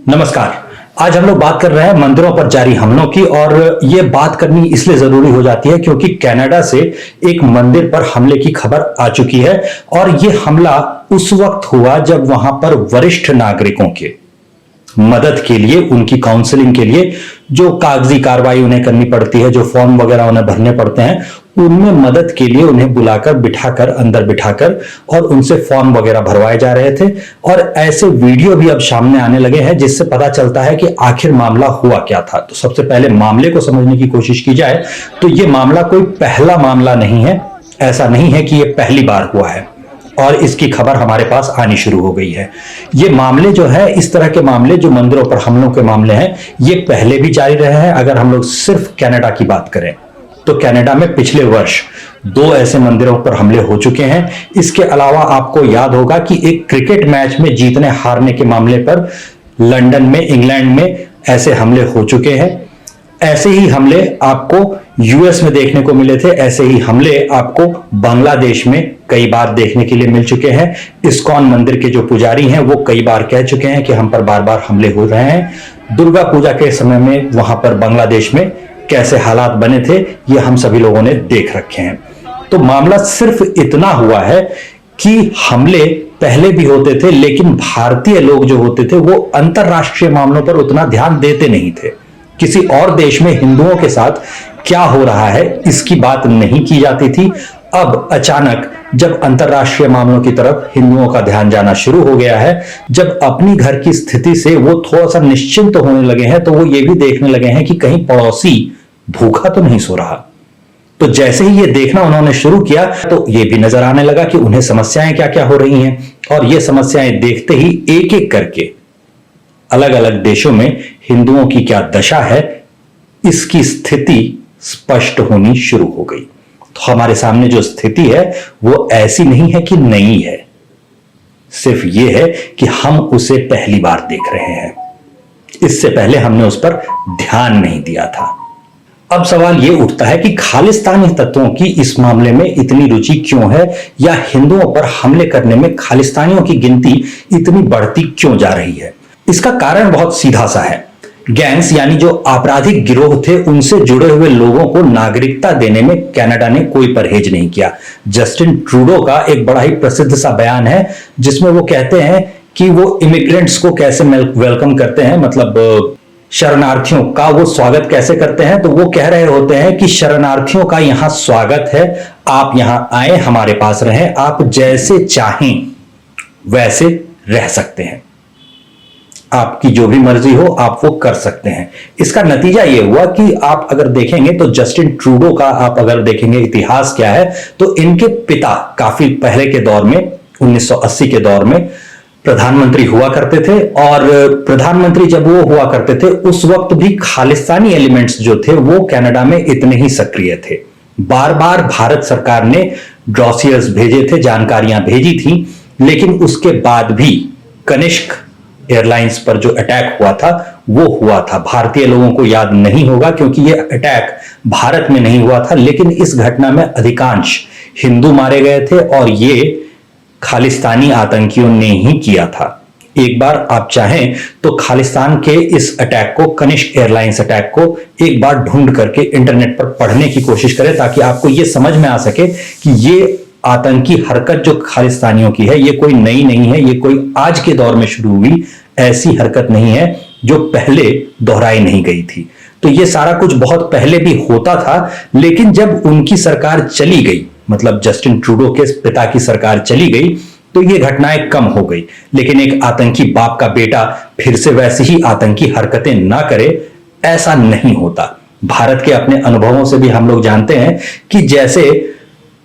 नमस्कार। आज हम लोग बात कर रहे हैं मंदिरों पर जारी हमलों की, और ये बात करनी इसलिए जरूरी हो जाती है क्योंकि कनाडा से एक मंदिर पर हमले की खबर आ चुकी है। और ये हमला उस वक्त हुआ जब वहां पर वरिष्ठ नागरिकों के मदद के लिए, उनकी काउंसलिंग के लिए जो कागजी कार्रवाई उन्हें करनी पड़ती है, जो फॉर्म वगैरह उन्हें भरने पड़ते हैं, उनमें मदद के लिए उन्हें बुलाकर बिठाकर अंदर बिठाकर और उनसे फॉर्म वगैरह भरवाए जा रहे थे। और ऐसे वीडियो भी अब सामने आने लगे हैं जिससे पता चलता है कि आखिर मामला हुआ क्या था। तो सबसे पहले मामले को समझने की कोशिश की जाए तो यह मामला कोई पहला मामला नहीं है। ऐसा नहीं है कि यह पहली बार हुआ है और इसकी खबर हमारे पास आनी शुरू हो गई है। ये मामले जो है, इस तरह के मामले जो मंदिरों पर हमलों के मामले हैं, ये पहले भी जारी रहे हैं। अगर हम लोग सिर्फ कनाडा की बात करें तो कनाडा में पिछले वर्ष 2 ऐसे मंदिरों पर हमले हो चुके हैं। इसके अलावा आपको याद होगा कि एक क्रिकेट मैच में जीतने हारने के मामले पर लंदन में, इंग्लैंड में ऐसे हमले हो चुके हैं। ऐसे ही हमले आपको यूएस में देखने को मिले थे। ऐसे ही हमले आपको बांग्लादेश में कई बार देखने के लिए मिल चुके हैं। इस्कॉन मंदिर के जो पुजारी हैं वो कई बार कह चुके हैं कि हम पर बार बार हमले हो रहे हैं। दुर्गा पूजा के समय में वहां पर बांग्लादेश में कैसे हालात बने थे, ये हम सभी लोगों ने देख रखे हैं। तो मामला सिर्फ इतना हुआ है कि हमले पहले भी होते थे, लेकिन भारतीय लोग जो होते थे वो अंतरराष्ट्रीय मामलों पर उतना ध्यान देते नहीं थे। किसी और देश में हिंदुओं के साथ क्या हो रहा है इसकी बात नहीं की जाती थी। अब अचानक जब अंतरराष्ट्रीय मामलों की तरफ हिंदुओं का ध्यान जाना शुरू हो गया है, जब अपनी घर की स्थिति से वो थोड़ा सा निश्चिंत होने लगे हैं, तो वो ये भी देखने लगे हैं कि कहीं पड़ोसी भूखा तो नहीं सो रहा। तो जैसे ही ये देखना उन्होंने शुरू किया तो ये भी नजर आने लगा कि उन्हें समस्याएं क्या क्या हो रही हैं। और ये समस्याएं देखते ही एक एक करके अलग अलग देशों में हिंदुओं की क्या दशा है, इसकी स्थिति स्पष्ट होनी शुरू हो गई। तो हमारे सामने जो स्थिति है वो ऐसी नहीं है कि नई है, सिर्फ ये है कि हम उसे पहली बार देख रहे हैं। इससे पहले हमने उस पर ध्यान नहीं दिया था। अब सवाल यह उठता है कि खालिस्तानी तत्वों की इस मामले में इतनी रुचि क्यों है, या हिंदुओं पर हमले करने में खालिस्तानियों की गिनती इतनी बढ़ती क्यों जा रही है। इसका कारण बहुत सीधा सा है। गैंग्स यानी जो आपराधिक गिरोह थे, उनसे जुड़े हुए लोगों को नागरिकता देने में कनाडा ने कोई परहेज नहीं किया। जस्टिन ट्रूडो का एक बड़ा ही प्रसिद्ध सा बयान है जिसमें वो कहते हैं कि वो इमिग्रेंट्स को कैसे वेलकम करते हैं, मतलब शरणार्थियों का वो स्वागत कैसे करते हैं। तो वो कह रहे होते हैं कि शरणार्थियों का यहां स्वागत है, आप यहां आए, हमारे पास रहें, आप जैसे चाहें वैसे रह सकते हैं, आपकी जो भी मर्जी हो आप वो कर सकते हैं। इसका नतीजा ये हुआ कि आप अगर देखेंगे तो जस्टिन ट्रूडो का आप अगर देखेंगे इतिहास क्या है, तो इनके पिता काफी पहले के दौर में, 1980 के दौर में प्रधानमंत्री हुआ करते थे। और प्रधानमंत्री जब वो हुआ करते थे उस वक्त भी खालिस्तानी एलिमेंट्स जो थे वो कनाडा में इतने ही सक्रिय थे। बार बार भारत सरकार ने डॉसियर्स भेजे थे, जानकारियां भेजी थी, लेकिन उसके बाद भी कनिष्क एयरलाइंस पर जो अटैक हुआ था वो हुआ था। भारतीय लोगों को याद नहीं होगा क्योंकि ये अटैक भारत में नहीं हुआ था, लेकिन इस घटना में अधिकांश हिंदू मारे गए थे और ये खालिस्तानी आतंकियों ने ही किया था। एक बार आप चाहें तो खालिस्तान के इस अटैक को, कनिष्क एयरलाइंस अटैक को, एक बार ढूंढ करके इंटरनेट पर पढ़ने की कोशिश करें ताकि आपको यह समझ में आ सके कि ये आतंकी हरकत जो खालिस्तानियों की है ये कोई नई नहीं है, ये कोई आज के दौर में शुरू हुई ऐसी हरकत नहीं है जो पहले दोहराई नहीं गई थी। तो ये सारा कुछ बहुत पहले भी होता था, लेकिन जब उनकी सरकार चली गई, मतलब जस्टिन ट्रूडो के पिता की सरकार चली गई, तो ये घटनाएं कम हो गई। लेकिन एक आतंकी बाप का बेटा फिर से वैसी ही आतंकी हरकतें ना करे, ऐसा नहीं होता। भारत के अपने अनुभवों से भी हम लोग जानते हैं कि जैसे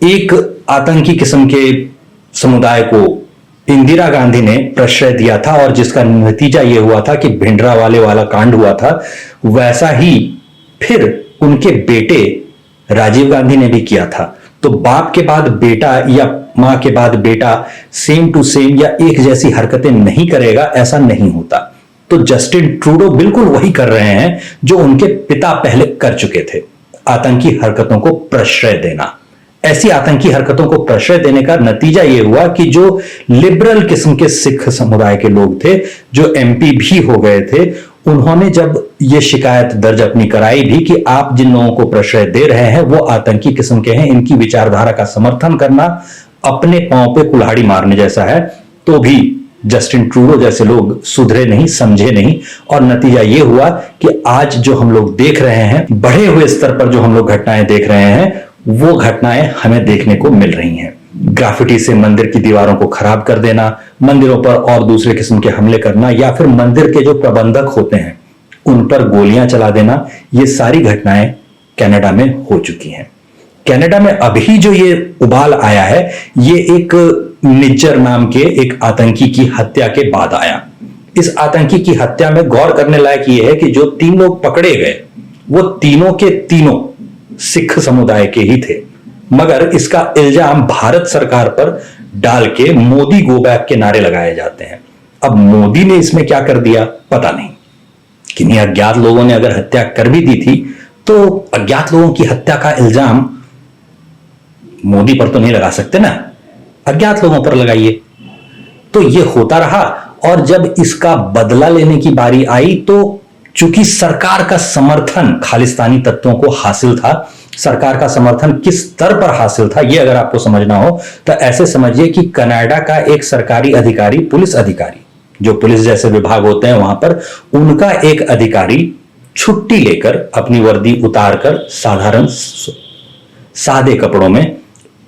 एक आतंकी किस्म के समुदाय को इंदिरा गांधी ने प्रश्रय दिया था और जिसका नतीजा यह हुआ था कि भिंडरावाले वाला कांड हुआ था, वैसा ही फिर उनके बेटे राजीव गांधी ने भी किया था। तो बाप के बाद बेटा या मां के बाद बेटा सेम टू सेम या एक जैसी हरकतें नहीं करेगा, ऐसा नहीं होता। तो जस्टिन ट्रूडो बिल्कुल वही कर रहे हैं जो उनके पिता पहले कर चुके थे, आतंकी हरकतों को प्रश्रय देना। ऐसी आतंकी हरकतों को प्रश्रय देने का नतीजा यह हुआ कि जो लिबरल किस्म के सिख समुदाय के लोग थे, जो एमपी भी हो गए थे, उन्होंने जब यह शिकायत दर्ज अपनी कराई भी कि आप जिन लोगों को प्रश्रय दे रहे हैं वो आतंकी किस्म के हैं, इनकी विचारधारा का समर्थन करना अपने पांव पे कुल्हाड़ी मारने जैसा है, तो भी जस्टिन ट्रूडो जैसे लोग सुधरे नहीं, समझे नहीं। और नतीजा यह हुआ कि आज जो हम लोग देख रहे हैं, बढ़े हुए स्तर पर जो हम लोग घटनाएं देख रहे हैं, वो घटनाएं हमें देखने को मिल रही हैं। ग्राफिटी से मंदिर की दीवारों को खराब कर देना, मंदिरों पर और दूसरे किस्म के हमले करना, या फिर मंदिर के जो प्रबंधक होते हैं उन पर गोलियां चला देना, ये सारी घटनाएं कनाडा में हो चुकी हैं। कनाडा में अभी जो ये उबाल आया है, ये एक निज्जर नाम के एक आतंकी की हत्या के बाद आया। इस आतंकी की हत्या में गौर करने लायक यह है कि जो 3 लोग पकड़े गए वो तीनों के तीनों सिख समुदाय के ही थे, मगर इसका इल्जाम भारत सरकार पर डाल के मोदी गो बैक के नारे लगाए जाते हैं। अब मोदी ने इसमें क्या कर दिया पता नहीं। किन्हीं अज्ञात लोगों ने अगर हत्या कर भी दी थी तो अज्ञात लोगों की हत्या का इल्जाम मोदी पर तो नहीं लगा सकते ना, अज्ञात लोगों पर लगाइए। तो यह होता रहा, और जब इसका बदला लेने की बारी आई तो चूंकि सरकार का समर्थन खालिस्तानी तत्वों को हासिल था, सरकार का समर्थन किस स्तर पर हासिल था यह अगर आपको समझना हो तो ऐसे समझिए कि कनाडा का एक सरकारी अधिकारी, पुलिस अधिकारी, जो पुलिस जैसे विभाग होते हैं वहां पर, उनका एक अधिकारी छुट्टी लेकर अपनी वर्दी उतारकर साधारण सादे कपड़ों में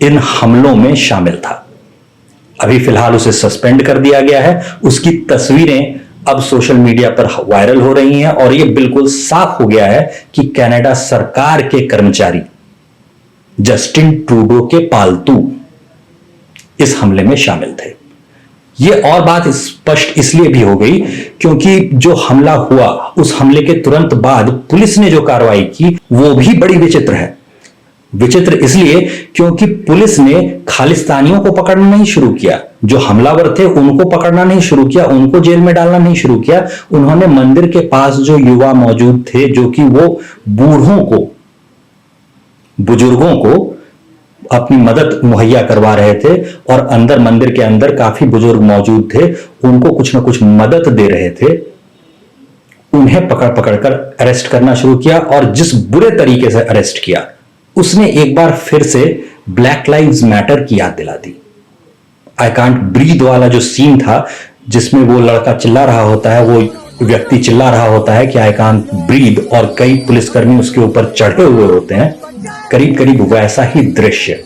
इन हमलों में शामिल था। अभी फिलहाल उसे सस्पेंड कर दिया गया है। उसकी तस्वीरें अब सोशल मीडिया पर वायरल हो रही हैं और यह बिल्कुल साफ हो गया है कि कनाडा सरकार के कर्मचारी जस्टिन ट्रूडो के पालतू इस हमले में शामिल थे। यह और बात स्पष्ट इसलिए भी हो गई क्योंकि जो हमला हुआ, उस हमले के तुरंत बाद पुलिस ने जो कार्रवाई की वो भी बड़ी विचित्र है। विचित्र इसलिए क्योंकि पुलिस ने खालिस्तानियों को पकड़ना नहीं शुरू किया, जो हमलावर थे उनको पकड़ना नहीं शुरू किया, उनको जेल में डालना नहीं शुरू किया। उन्होंने मंदिर के पास जो युवा मौजूद थे, जो कि वो बूढ़ों को, बुजुर्गों को अपनी मदद मुहैया करवा रहे थे और अंदर मंदिर के अंदर काफी बुजुर्ग मौजूद थे, उनको कुछ ना कुछ मदद दे रहे थे, उन्हें पकड़ पकड़कर अरेस्ट करना शुरू किया। और जिस बुरे तरीके से अरेस्ट किया, उसने एक बार फिर से ब्लैक लाइव्स मैटर की याद दिला दी। आई कांट ब्रीथ वाला जो सीन था, जिसमें वो लड़का चिल्ला रहा होता है, वो व्यक्ति चिल्ला रहा होता है कि आई कांट ब्रीथ, और कई पुलिसकर्मी उसके ऊपर चढ़े हुए होते हैं, करीब करीब वैसा ही दृश्य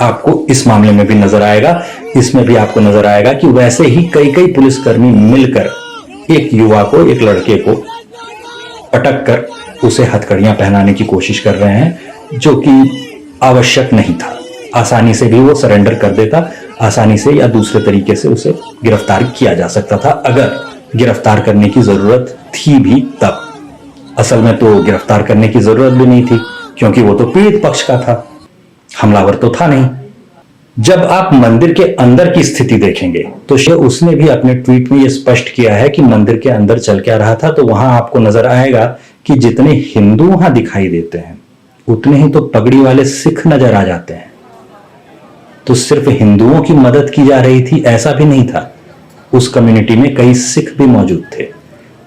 आपको इस मामले में भी नजर आएगा। इसमें भी आपको नजर आएगा कि वैसे ही कई कई पुलिसकर्मी मिलकर एक युवा को, एक लड़के को पटक कर उसे हथकड़ियां पहनाने की कोशिश कर रहे हैं, जो कि आवश्यक नहीं था। आसानी से भी वो सरेंडर कर देता, आसानी से या दूसरे तरीके से उसे गिरफ्तार किया जा सकता था, अगर गिरफ्तार करने की जरूरत थी भी तब। असल में तो गिरफ्तार करने की जरूरत भी नहीं थी क्योंकि वो तो पीड़ित पक्ष का था, हमलावर तो था नहीं। जब आप मंदिर के अंदर की स्थिति देखेंगे तो उसने भी अपने ट्वीट में यह स्पष्ट किया है कि मंदिर के अंदर चल क्या रहा था। तो वहां आपको नजर आएगा कि जितने हिंदू वहां दिखाई देते हैं उतने ही तो पगड़ी वाले सिख नजर आ जाते हैं। तो सिर्फ हिंदुओं की मदद की जा रही थी ऐसा भी नहीं था, उस कम्युनिटी में कई सिख भी मौजूद थे।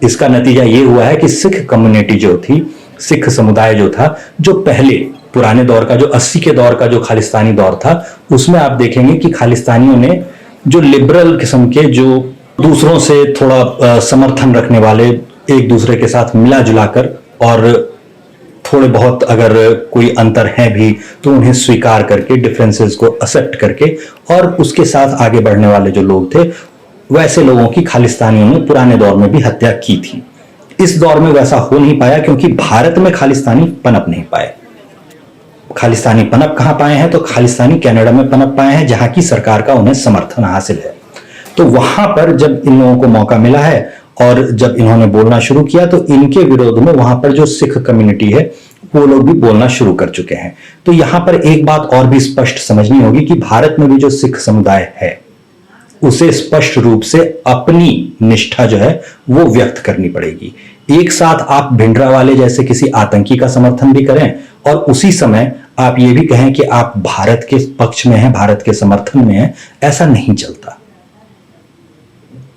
इसका नतीजा यह हुआ है कि सिख कम्युनिटी जो थी, सिख समुदाय जो था, जो पहले पुराने दौर का, जो 80 के दौर का जो खालिस्तानी दौर था, उसमें आप देखेंगे कि खालिस्तानियों ने जो लिबरल किस्म के, जो दूसरों से थोड़ा समर्थन रखने वाले, एक दूसरे के साथ मिला जुलाकर और थोड़े बहुत अगर कोई अंतर है भी तो उन्हें स्वीकार करके, डिफरेंसेस को एक्सेप्ट करके और उसके साथ आगे बढ़ने वाले जो लोग थे, वैसे लोगों की खालिस्तानियों ने पुराने दौर में भी हत्या की थी। इस दौर में वैसा हो नहीं पाया क्योंकि भारत में खालिस्तानी पनप नहीं पाए। खालिस्तानी पनप कहां पाए हैं? तो खालिस्तानी कनाडा में पनप पाए हैं, जहां की सरकार का उन्हें समर्थन हासिल है। तो वहां पर जब इन लोगों को मौका मिला है और जब इन्होंने बोलना शुरू किया तो इनके विरोध में वहां पर जो सिख कम्युनिटी है वो लोग भी बोलना शुरू कर चुके हैं। तो यहां पर एक बात और भी स्पष्ट समझनी होगी कि भारत में भी जो सिख समुदाय है उसे स्पष्ट रूप से अपनी निष्ठा जो है वो व्यक्त करनी पड़ेगी। एक साथ आप भिंडरा वाले जैसे किसी आतंकी का समर्थन भी करें और उसी समय आप ये भी कहें कि आप भारत के पक्ष में हैं, भारत के समर्थन में हैं, ऐसा नहीं चलता।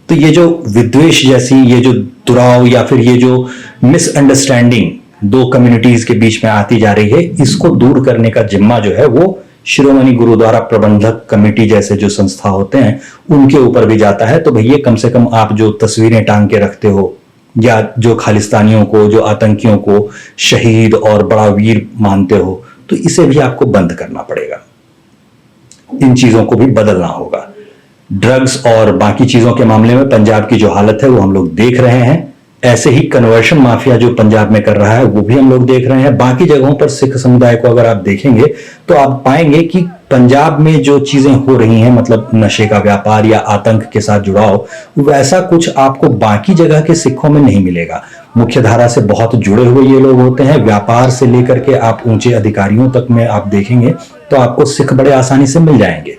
तो ये जो विद्वेष जैसी, ये जो दुराव या फिर ये जो मिसअंडरस्टैंडिंग दो कम्युनिटीज के बीच में आती जा रही है, इसको दूर करने का जिम्मा जो है वो शिरोमणि गुरुद्वारा प्रबंधक कमेटी जैसे जो संस्था होते हैं उनके ऊपर भी जाता है। तो भैया कम से कम आप जो तस्वीरें टांग के रखते हो या जो खालिस्तानियों को, जो आतंकियों को शहीद और बड़ा वीर मानते हो, तो इसे भी आपको बंद करना पड़ेगा। इन चीजों को भी बदलना होगा। ड्रग्स और बाकी चीजों के मामले में पंजाब की जो हालत है वो हम लोग देख रहे हैं। ऐसे ही कन्वर्शन माफिया जो पंजाब में कर रहा है वो भी हम लोग देख रहे हैं। बाकी जगहों पर सिख समुदाय को अगर आप देखेंगे तो आप पाएंगे कि पंजाब में जो चीजें हो रही हैं, मतलब नशे का व्यापार या आतंक के साथ जुड़ाव, वैसा कुछ आपको बाकी जगह के सिखों में नहीं मिलेगा। मुख्य धारा से बहुत जुड़े हुए ये लोग होते हैं। व्यापार से लेकर के आप ऊंचे अधिकारियों तक में आप देखेंगे तो आपको सिख बड़े आसानी से मिल जाएंगे।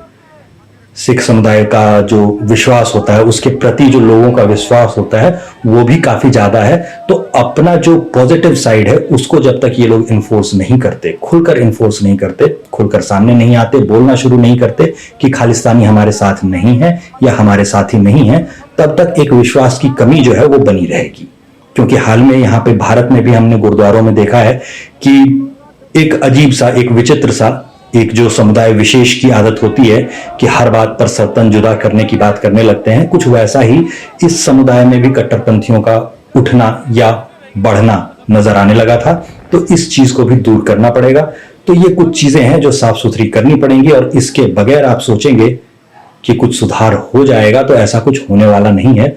सिख समुदाय का जो विश्वास होता है, उसके प्रति जो लोगों का विश्वास होता है वो भी काफी ज्यादा है। तो अपना जो पॉजिटिव साइड है उसको जब तक ये लोग इन्फोर्स नहीं करते, खुलकर इन्फोर्स नहीं करते, खुलकर सामने नहीं आते, बोलना शुरू नहीं करते कि खालिस्तानी हमारे साथ नहीं है या हमारे साथी नहीं है, तब तक एक विश्वास की कमी जो है वो बनी रहेगी। क्योंकि हाल में यहाँ पे भारत में भी हमने गुरुद्वारों में देखा है कि एक अजीब सा, एक विचित्र सा, एक जो समुदाय विशेष की आदत होती है कि हर बात पर सर्तन जुदा करने की बात करने लगते हैं, कुछ वैसा ही इस समुदाय में भी कट्टरपंथियों का उठना या बढ़ना नजर आने लगा था। तो इस चीज को भी दूर करना पड़ेगा। तो ये कुछ चीजें हैं जो साफ सुथरी करनी पड़ेंगी, और इसके बगैर आप सोचेंगे कि कुछ सुधार हो जाएगा तो ऐसा कुछ होने वाला नहीं है।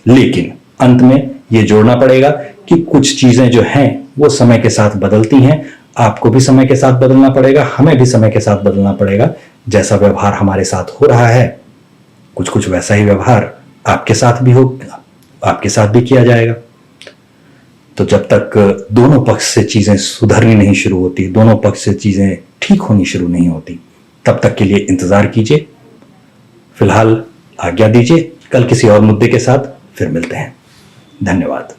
लेकिन अंत में ये जोड़ना पड़ेगा कि कुछ चीजें जो हैं वो समय के साथ बदलती हैं। आपको भी समय के साथ बदलना पड़ेगा, हमें भी समय के साथ बदलना पड़ेगा। जैसा व्यवहार हमारे साथ हो रहा है, कुछ कुछ वैसा ही व्यवहार आपके साथ भी होगा, आपके साथ भी किया जाएगा। तो जब तक दोनों पक्ष से चीजें सुधरनी नहीं शुरू होती, दोनों पक्ष से चीजें ठीक होनी शुरू नहीं होती, तब तक के लिए इंतजार कीजिए। फिलहाल आज्ञा दीजिए, कल किसी और मुद्दे के साथ फिर मिलते हैं। धन्यवाद।